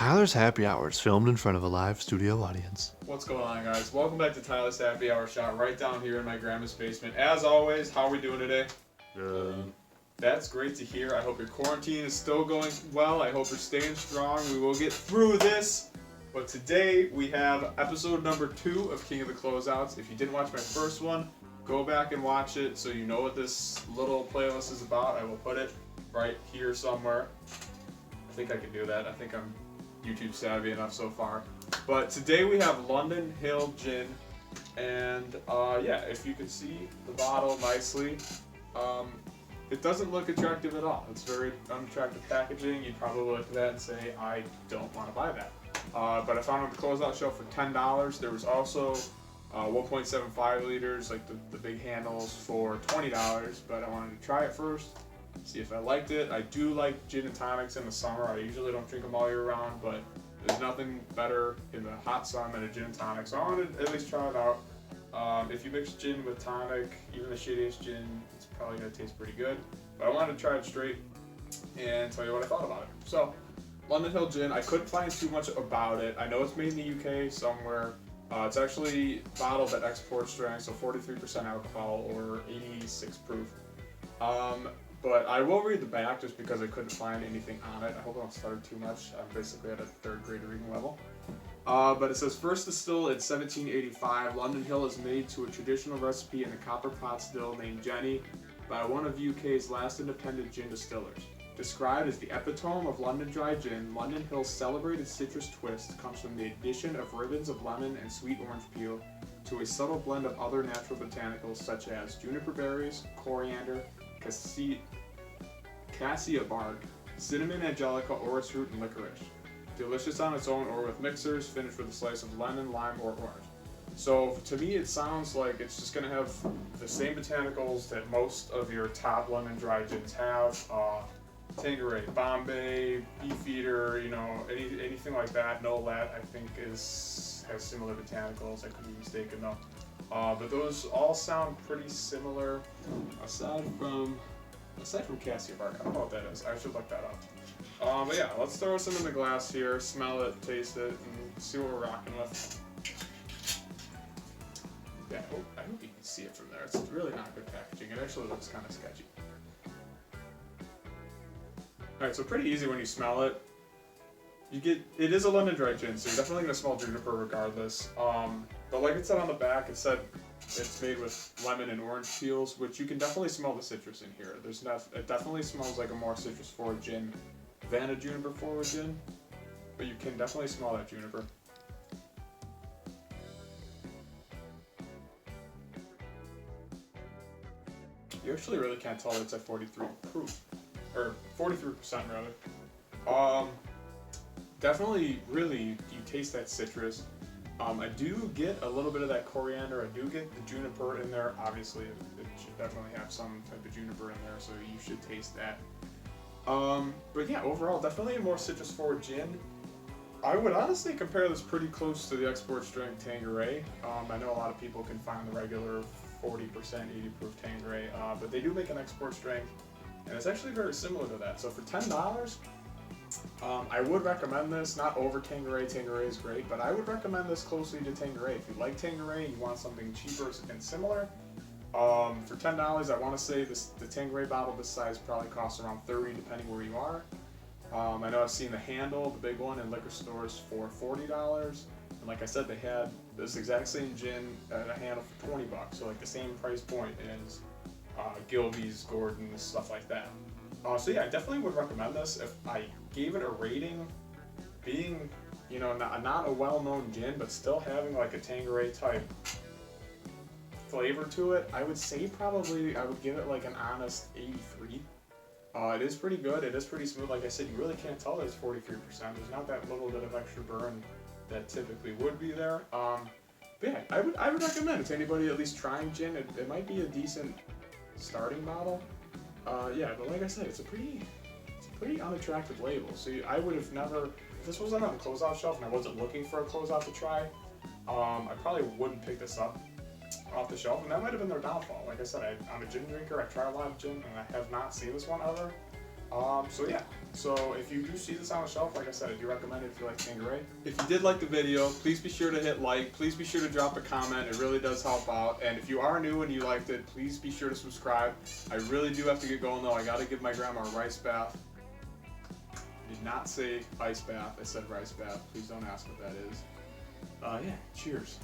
Tyler's Happy Hour is filmed in front of a live studio audience. What's going on, guys? Welcome back to Tyler's Happy Hour shot right down here in my grandma's basement. As always, how are we doing today? Good. That's great to hear. I hope your quarantine is still going well. I hope you're staying strong. We will get through this. But today we have episode number 2 of King of the Closeouts. If you didn't watch my first one, go back and watch it so you know what this little playlist is about. I will put it right here somewhere. I think I can do that. I think I'm YouTube savvy enough so far. But today we have London Hill Gin, and yeah, if you can see the bottle nicely, it doesn't look attractive at all. It's very unattractive packaging. You'd probably look at that and say, I don't want to buy that. But I found it on the closeout shelf for $10. There was also 1.75 liters, like the big handles, for $20, but I wanted to try it first, see if I liked it. I do like gin and tonics in the summer. I usually don't drink them all year round, but there's nothing better in the hot sun than a gin and tonic, so I wanted to at least try it out. If you mix gin with tonic, even the shittiest gin, it's probably going to taste pretty good. But I wanted to try it straight and tell you what I thought about it. So, London Hill Gin, I couldn't find too much about it. I know it's made in the UK somewhere. It's actually bottled at export strength, so 43% alcohol or 86 proof. But I will read the back just because I couldn't find anything on it. I hope I don't stutter too much. I'm basically at a 3rd grade reading level. But it says, first distilled in 1785, London Hill is made to a traditional recipe in a copper pot still named Jenny by one of UK's last independent gin distillers. Described as the epitome of London dry gin, London Hill's celebrated citrus twist comes from the addition of ribbons of lemon and sweet orange peel to a subtle blend of other natural botanicals such as juniper berries, coriander, cassia bark, cinnamon, angelica, orris root, and licorice. Delicious on its own or with mixers, finished with a slice of lemon, lime, or orange. So to me it sounds like it's just going to have the same botanicals that most of your top London dry gins have. Tanqueray, Bombay, Beefeater, you know, anything like that. Nolet, I think has similar botanicals. I could be mistaken though. But those all sound pretty similar, aside from cassia bark. I don't know what that is. I should look that up. But yeah, let's throw some in the glass here, smell it, taste it, and see what we're rocking with. Yeah, I hope you can see it from there. It's really not good packaging. It actually looks kind of sketchy. Alright, so pretty easy when you smell it. It is a London dry gin, so you're definitely going to smell juniper regardless. But like it said on the back, it said it's made with lemon and orange peels, which you can definitely smell the citrus in here. It definitely smells like a more citrus forward gin than a juniper forward gin, but you can definitely smell that juniper. You actually really can't tell that it's at 43 proof. Or 43% rather. Definitely, really, you taste that citrus. I do get a little bit of that coriander. I do get the juniper in there. Obviously, it should definitely have some type of juniper in there, so you should taste that. But yeah, overall, definitely a more citrus forward gin. I would honestly compare this pretty close to the export strength Tanqueray. I know a lot of people can find the regular 40%, 80 proof Tanqueray, but they do make an export strength. And it's actually very similar to that. So for $10, I would recommend this. Not over Tanqueray. Tanqueray is great, but I would recommend this closely to Tanqueray. If you like Tanqueray and you want something cheaper and similar, for $10, I want to say the Tanqueray bottle this size probably costs around $30 depending where you are. I know I've seen the handle, the big one, in liquor stores for $40. And like I said, they had this exact same gin at a handle for $20. So like the same price point as Gilby's, Gordon's, stuff like that. So yeah, I definitely would recommend this. If I gave it a rating, being, you know, not a well-known gin, but still having like a Tanqueray type flavor to it, I would say probably I would give it like an honest 83. It is pretty good. It is pretty smooth. Like I said, you really can't tell that it's 43%. There's not that little bit of extra burn that typically would be there. But yeah, I would recommend it to anybody at least trying gin. It might be a decent starting bottle. Yeah, but like I said, it's a pretty unattractive label. So I would have never, if this wasn't on the closeout shelf and I wasn't looking for a closeout to try, I probably wouldn't pick this up off the shelf, and that might have been their downfall. Like I said, I'm a gin drinker. I try a lot of gin, and I have not seen this one ever. So yeah. So if you do see this on the shelf, like I said, I do recommend it if you like Tanqueray. If you did like the video, please be sure to hit like. Please be sure to drop a comment. It really does help out. And if you are new and you liked it, please be sure to subscribe. I really do have to get going though. I gotta give my grandma a rice bath. I did not say ice bath. I said rice bath. Please don't ask what that is. Yeah. Cheers.